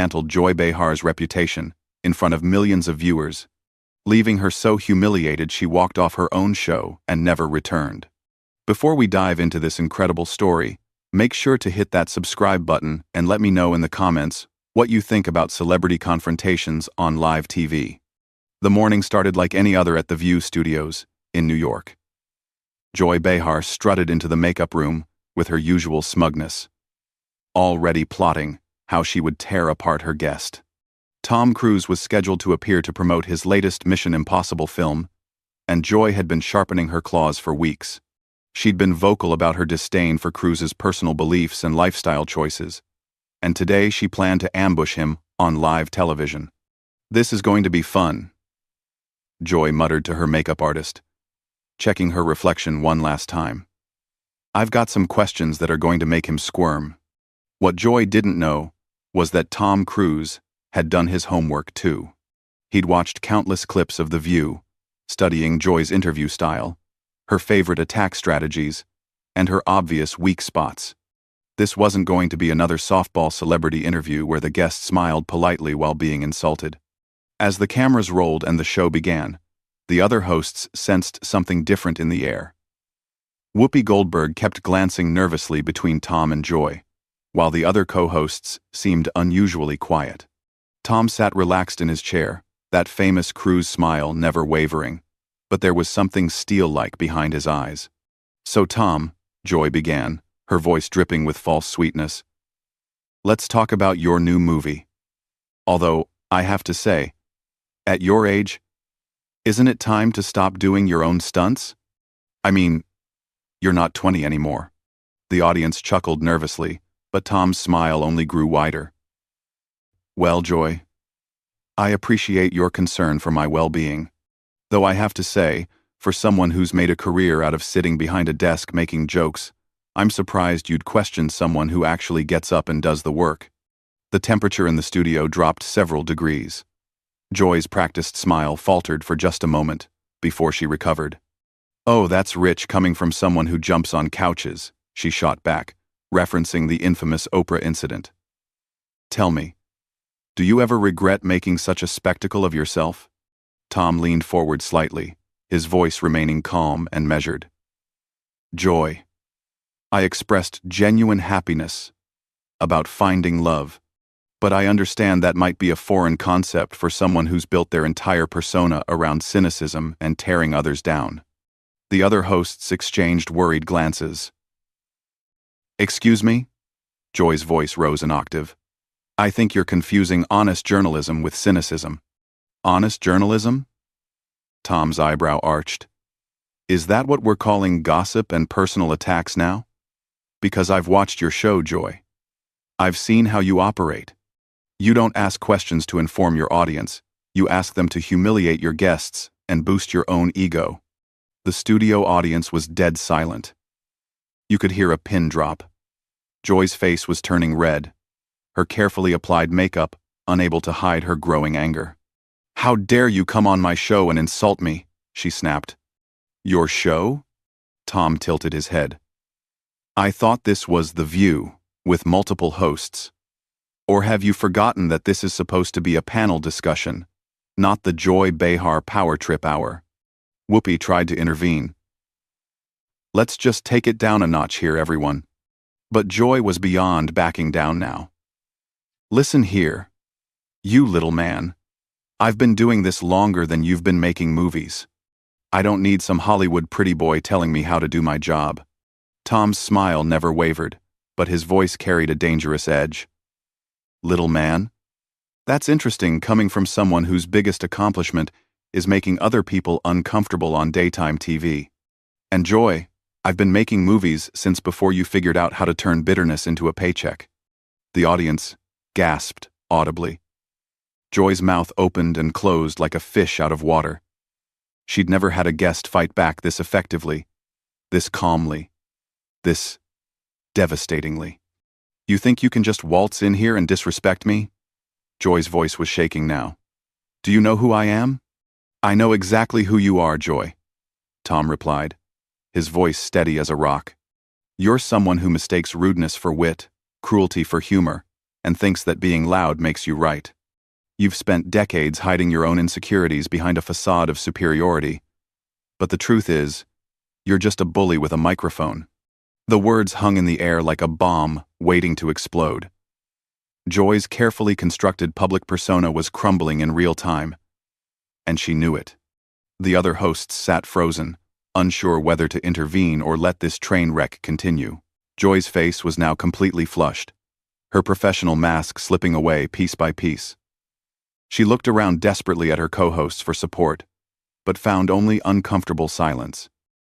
dismantled Joy Behar's reputation in front of millions of viewers, leaving her so humiliated she walked off her own show and never returned. Before we dive into this incredible story, make sure to hit that subscribe button and let me know in the comments what you think about celebrity confrontations on live TV. The morning started like any other at the View Studios in New York. Joy Behar strutted into the makeup room with her usual smugness, already plotting how she would tear apart her guest. Tom Cruise was scheduled to appear to promote his latest Mission Impossible film, and Joy had been sharpening her claws for weeks. She'd been vocal about her disdain for Cruise's personal beliefs and lifestyle choices, and today she planned to ambush him on live television. "This is going to be fun," Joy muttered to her makeup artist, checking her reflection one last time. "I've got some questions that are going to make him squirm." What Joy didn't know was that Tom Cruise had done his homework too. He'd watched countless clips of The View, studying Joy's interview style, her favorite attack strategies, and her obvious weak spots. This wasn't going to be another softball celebrity interview where the guest smiled politely while being insulted. As the cameras rolled and the show began, the other hosts sensed something different in the air. Whoopi Goldberg kept glancing nervously between Tom and Joy, while the other co-hosts seemed unusually quiet. Tom sat relaxed in his chair, that famous Cruise smile never wavering, but there was something steel-like behind his eyes. "So Tom," Joy began, her voice dripping with false sweetness, "let's talk about your new movie. Although, I have to say, at your age, isn't it time to stop doing your own stunts? I mean, you're not 20 anymore." The audience chuckled nervously, but Tom's smile only grew wider. "Well, Joy, I appreciate your concern for my well-being. Though I have to say, for someone who's made a career out of sitting behind a desk making jokes, I'm surprised you'd question someone who actually gets up and does the work." The temperature in the studio dropped several degrees. Joy's practiced smile faltered for just a moment before she recovered. "Oh, that's rich coming from someone who jumps on couches," she shot back, referencing the infamous Oprah incident. "Tell me, do you ever regret making such a spectacle of yourself?" Tom leaned forward slightly, his voice remaining calm and measured. "Joy, I expressed genuine happiness about finding love, but I understand that might be a foreign concept for someone who's built their entire persona around cynicism and tearing others down." The other hosts exchanged worried glances. "Excuse me?" Joy's voice rose an octave. "I think you're confusing honest journalism with cynicism." "Honest journalism?" Tom's eyebrow arched. "Is that what we're calling gossip and personal attacks now? Because I've watched your show, Joy. I've seen how you operate. You don't ask questions to inform your audience. You ask them to humiliate your guests and boost your own ego." The studio audience was dead silent. You could hear a pin drop. Joy's face was turning red, her carefully applied makeup unable to hide her growing anger. "How dare you come on my show and insult me?" she snapped. "Your show?" Tom tilted his head. "I thought this was The View, with multiple hosts. Or have you forgotten that this is supposed to be a panel discussion, not the Joy Behar Power Trip Hour?" Whoopi tried to intervene. "Let's just take it down a notch here, everyone." But Joy was beyond backing down now. "Listen here. You little man. I've been doing this longer than you've been making movies. I don't need some Hollywood pretty boy telling me how to do my job." Tom's smile never wavered, but his voice carried a dangerous edge. "Little man? That's interesting coming from someone whose biggest accomplishment is making other people uncomfortable on daytime TV. And Joy, I've been making movies since before you figured out how to turn bitterness into a paycheck." The audience gasped audibly. Joy's mouth opened and closed like a fish out of water. She'd never had a guest fight back this effectively, this calmly, this devastatingly. "You think you can just waltz in here and disrespect me?" Joy's voice was shaking now. "Do you know who I am?" "I know exactly who you are, Joy," Tom replied, his voice steady as a rock. "You're someone who mistakes rudeness for wit, cruelty for humor, and thinks that being loud makes you right. You've spent decades hiding your own insecurities behind a facade of superiority. But the truth is, you're just a bully with a microphone. The words hung in the air like a bomb waiting to explode. Joy's carefully constructed public persona was crumbling in real time, and she knew it. The other hosts sat frozen, unsure whether to intervene or let this train wreck continue. Joy's face was now completely flushed, her professional mask slipping away piece by piece. She looked around desperately at her co-hosts for support, but found only uncomfortable silence.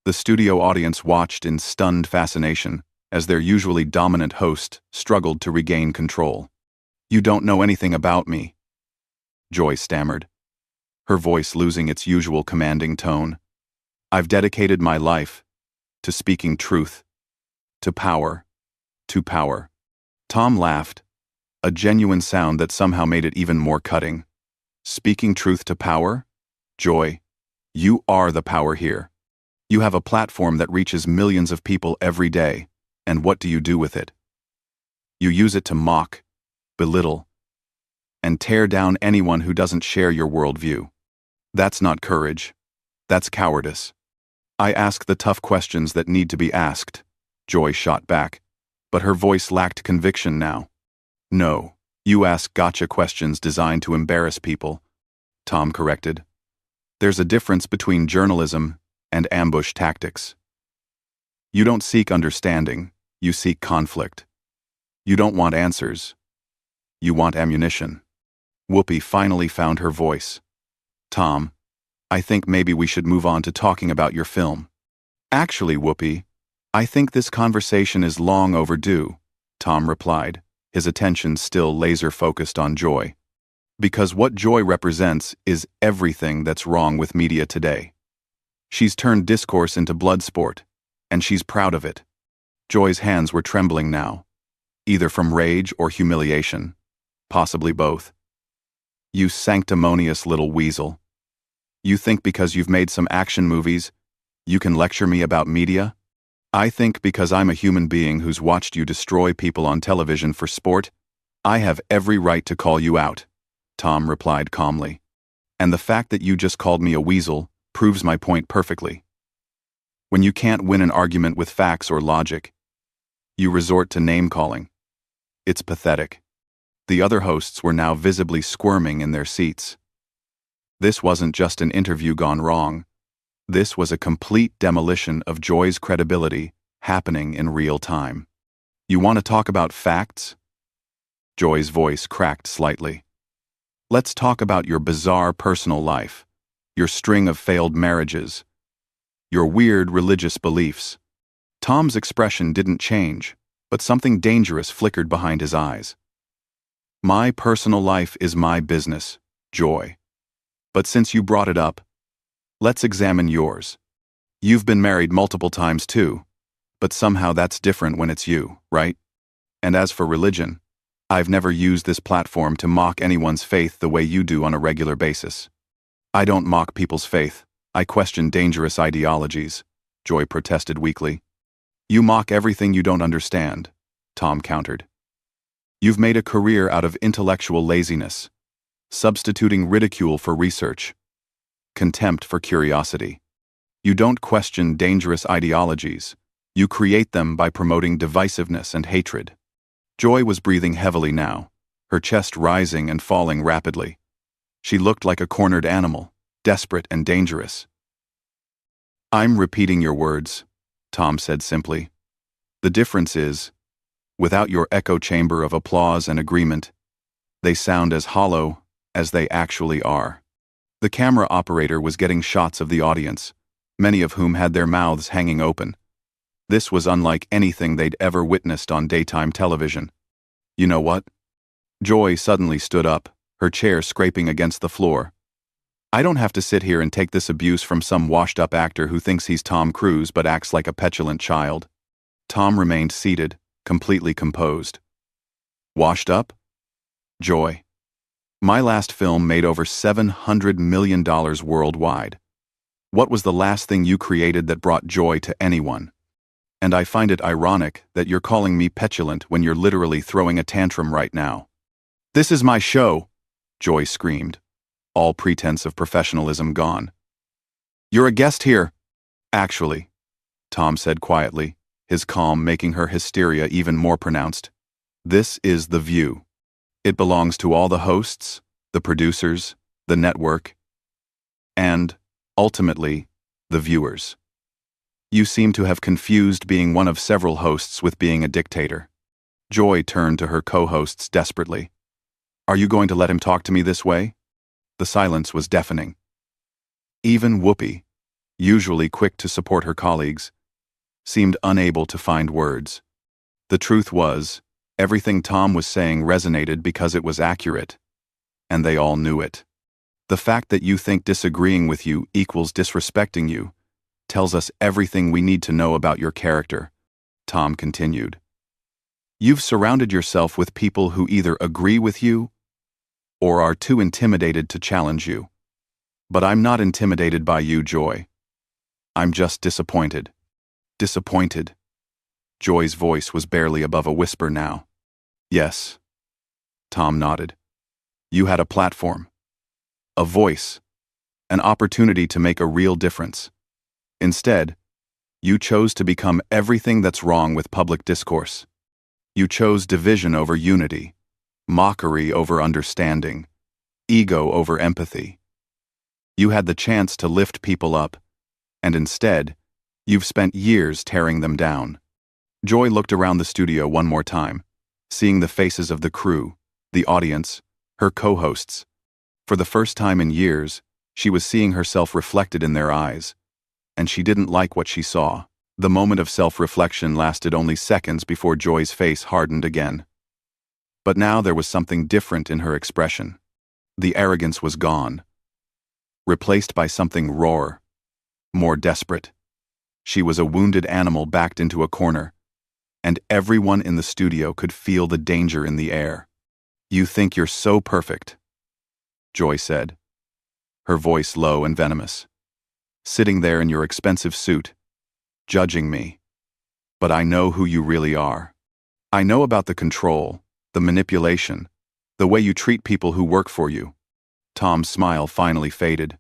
The studio audience watched in stunned fascination as their usually dominant host struggled to regain control. "You don't know anything about me," Joy stammered, her voice losing its usual commanding tone. "I've dedicated my life to speaking truth, to power, to power." Tom laughed, a genuine sound that somehow made it even more cutting. "Speaking truth to power? Joy, you are the power here. You have a platform that reaches millions of people every day, and what do you do with it? You use it to mock, belittle, and tear down anyone who doesn't share your worldview. That's not courage. That's cowardice." "I ask the tough questions that need to be asked," Joy shot back, but her voice lacked conviction now. "No, you ask gotcha questions designed to embarrass people," Tom corrected. "There's a difference between journalism and ambush tactics. You don't seek understanding, you seek conflict. You don't want answers. You want ammunition." Whoopi finally found her voice. "Tom, I think maybe we should move on to talking about your film." "Actually, Whoopi, I think this conversation is long overdue," Tom replied, his attention still laser-focused on Joy. "Because what Joy represents is everything that's wrong with media today. She's turned discourse into blood sport, and she's proud of it." Joy's hands were trembling now, either from rage or humiliation, possibly both. "You sanctimonious little weasel. You think because you've made some action movies, you can lecture me about media? I think because I'm a human being who's watched you destroy people on television for sport, I have every right to call you out," Tom replied calmly. "And the fact that you just called me a weasel proves my point perfectly. When you can't win an argument with facts or logic, you resort to name-calling. It's pathetic." The other hosts were now visibly squirming in their seats. This wasn't just an interview gone wrong. This was a complete demolition of Joy's credibility happening in real time. "You want to talk about facts?" Joy's voice cracked slightly. "Let's talk about your bizarre personal life, your string of failed marriages, your weird religious beliefs." Tom's expression didn't change, but something dangerous flickered behind his eyes. "My personal life is my business, Joy. But since you brought it up, let's examine yours. You've been married multiple times too, but somehow that's different when it's you, right? And as for religion, I've never used this platform to mock anyone's faith the way you do on a regular basis." "I don't mock people's faith. I question dangerous ideologies," Joy protested weakly. "You mock everything you don't understand," Tom countered. "You've made a career out of intellectual laziness, substituting ridicule for research, contempt for curiosity. You don't question dangerous ideologies. You create them by promoting divisiveness and hatred." Joy was breathing heavily now, her chest rising and falling rapidly. She looked like a cornered animal, desperate and dangerous. "I'm repeating your words," Tom said simply. "The difference is, without your echo chamber of applause and agreement, they sound as hollow as they actually are." The camera operator was getting shots of the audience, many of whom had their mouths hanging open. This was unlike anything they'd ever witnessed on daytime television. "You know what?" Joy suddenly stood up, her chair scraping against the floor. "I don't have to sit here and take this abuse from some washed-up actor who thinks he's Tom Cruise but acts like a petulant child." Tom remained seated, completely composed. "Washed up? Joy, my last film made over $700 million worldwide. What was the last thing you created that brought joy to anyone?" And I find it ironic that you're calling me petulant when you're literally throwing a tantrum right now. This is my show, Joy screamed, all pretense of professionalism gone. You're a guest here. Actually, Tom said quietly, his calm making her hysteria even more pronounced. This is The View. It belongs to all the hosts, the producers, the network, and, ultimately, the viewers. You seem to have confused being one of several hosts with being a dictator. Joy turned to her co-hosts desperately. Are you going to let him talk to me this way? The silence was deafening. Even Whoopi, usually quick to support her colleagues, seemed unable to find words. The truth was, everything Tom was saying resonated because it was accurate, and they all knew it. The fact that you think disagreeing with you equals disrespecting you tells us everything we need to know about your character, Tom continued. You've surrounded yourself with people who either agree with you or are too intimidated to challenge you. But I'm not intimidated by you, Joy. I'm just disappointed. Disappointed. Joy's voice was barely above a whisper now. Yes. Tom nodded. You had a platform. A voice. An opportunity to make a real difference. Instead, you chose to become everything that's wrong with public discourse. You chose division over unity, mockery over understanding, ego over empathy. You had the chance to lift people up, and instead, you've spent years tearing them down. Joy looked around the studio one more time, seeing the faces of the crew, the audience, her co-hosts. For the first time in years, she was seeing herself reflected in their eyes, and she didn't like what she saw. The moment of self-reflection lasted only seconds before Joy's face hardened again. But now there was something different in her expression. The arrogance was gone, replaced by something rawer, more desperate. She was a wounded animal backed into a corner, and everyone in the studio could feel the danger in the air. You think you're so perfect, Joy said, her voice low and venomous. Sitting there in your expensive suit, judging me. But I know who you really are. I know about the control, the manipulation, the way you treat people who work for you. Tom's smile finally faded,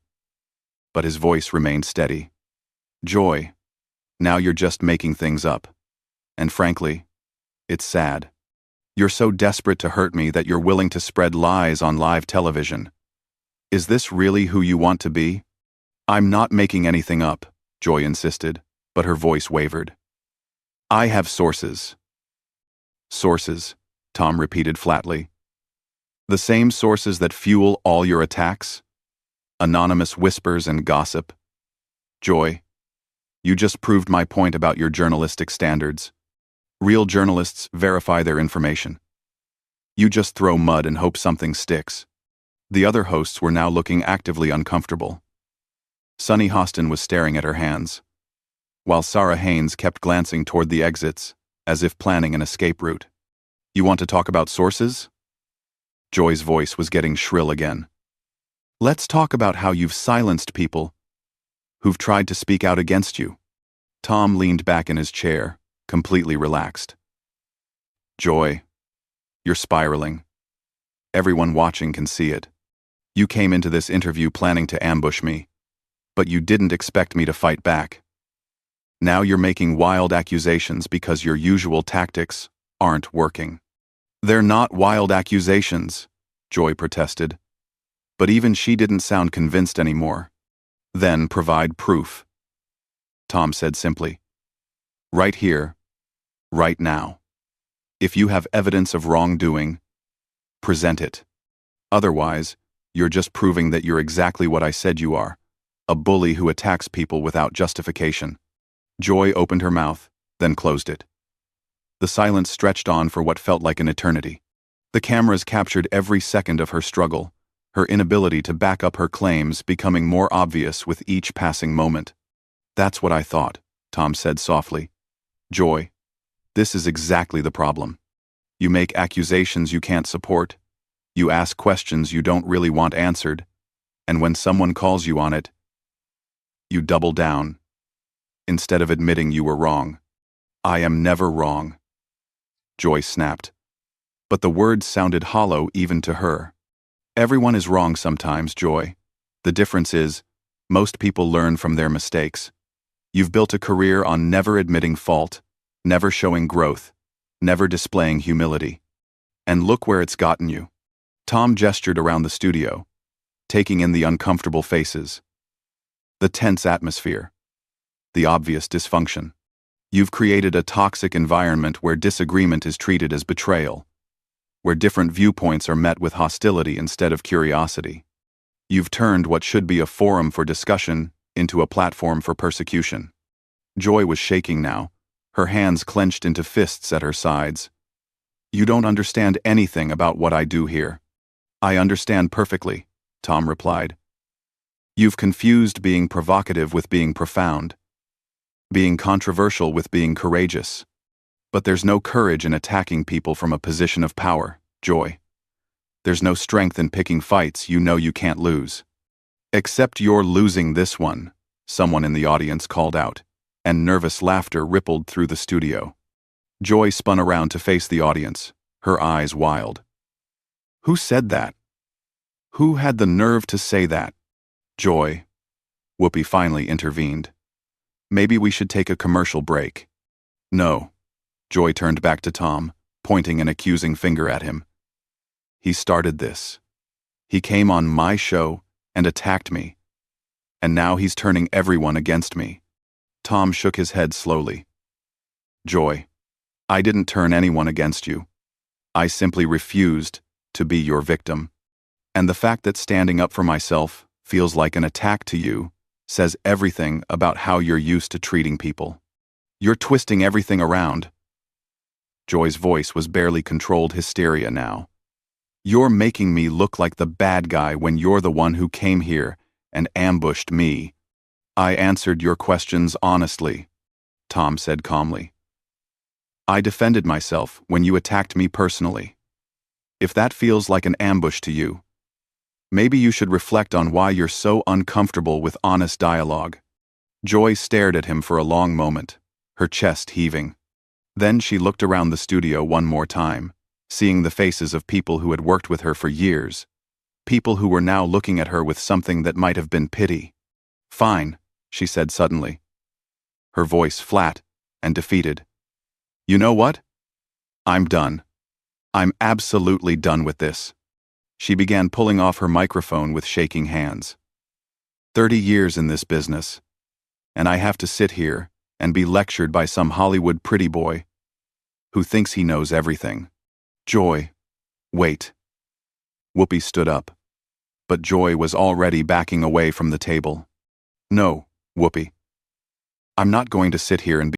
but his voice remained steady. Joy, now you're just making things up. And frankly, it's sad. You're so desperate to hurt me that you're willing to spread lies on live television. Is this really who you want to be? I'm not making anything up, Joy insisted, but her voice wavered. I have sources. Sources, Tom repeated flatly. The same sources that fuel all your attacks? Anonymous whispers and gossip? Joy, you just proved my point about your journalistic standards. Real journalists verify their information. You just throw mud and hope something sticks. The other hosts were now looking actively uncomfortable. Sunny Hostin was staring at her hands, while Sarah Haynes kept glancing toward the exits, as if planning an escape route. You want to talk about sources? Joy's voice was getting shrill again. Let's talk about how you've silenced people who've tried to speak out against you. Tom leaned back in his chair, completely relaxed. Joy, you're spiraling. Everyone watching can see it. You came into this interview planning to ambush me, but you didn't expect me to fight back. Now you're making wild accusations because your usual tactics aren't working. They're not wild accusations, Joy protested. But even she didn't sound convinced anymore. Then provide proof, Tom said simply. Right here, right now. If you have evidence of wrongdoing, present it. Otherwise, you're just proving that you're exactly what I said you are, a bully who attacks people without justification. Joy opened her mouth, then closed it. The silence stretched on for what felt like an eternity. The cameras captured every second of her struggle, her inability to back up her claims becoming more obvious with each passing moment. That's what I thought, Tom said softly. Joy, this is exactly the problem. You make accusations you can't support. You ask questions you don't really want answered. And when someone calls you on it, you double down, instead of admitting you were wrong. I am never wrong. Joy snapped. But the words sounded hollow even to her. Everyone is wrong sometimes, Joy. The difference is, most people learn from their mistakes. You've built a career on never admitting fault, never showing growth, never displaying humility. And look where it's gotten you. Tom gestured around the studio, taking in the uncomfortable faces, the tense atmosphere, the obvious dysfunction. You've created a toxic environment where disagreement is treated as betrayal, where different viewpoints are met with hostility instead of curiosity. You've turned what should be a forum for discussion into a platform for persecution. Joy was shaking now, her hands clenched into fists at her sides. You don't understand anything about what I do here. I understand perfectly, Tom replied. You've confused being provocative with being profound, being controversial with being courageous. But there's no courage in attacking people from a position of power, Joy. There's no strength in picking fights you know you can't lose. Except you're losing this one, someone in the audience called out, and nervous laughter rippled through the studio. Joy spun around to face the audience, her eyes wild. Who said that? Who had the nerve to say that? Joy. Whoopi finally intervened. Maybe we should take a commercial break. No. Joy turned back to Tom, pointing an accusing finger at him. He started this. He came on my show and attacked me. And now he's turning everyone against me. Tom shook his head slowly. Joy, I didn't turn anyone against you. I simply refused to be your victim. And the fact that standing up for myself feels like an attack to you says everything about how you're used to treating people. You're twisting everything around. Joy's voice was barely controlled hysteria now. You're making me look like the bad guy when you're the one who came here and ambushed me. I answered your questions honestly, Tom said calmly. I defended myself when you attacked me personally. If that feels like an ambush to you, maybe you should reflect on why you're so uncomfortable with honest dialogue. Joy stared at him for a long moment, her chest heaving. Then she looked around the studio one more time, seeing the faces of people who had worked with her for years, people who were now looking at her with something that might have been pity. Fine, she said suddenly, her voice flat and defeated. You know what? I'm done. I'm absolutely done with this. She began pulling off her microphone with shaking hands. 30 years in this business, and I have to sit here and be lectured by some Hollywood pretty boy who thinks he knows everything. Joy, wait. Whoopi stood up, but Joy was already backing away from the table. No, Whoopi. I'm not going to sit here and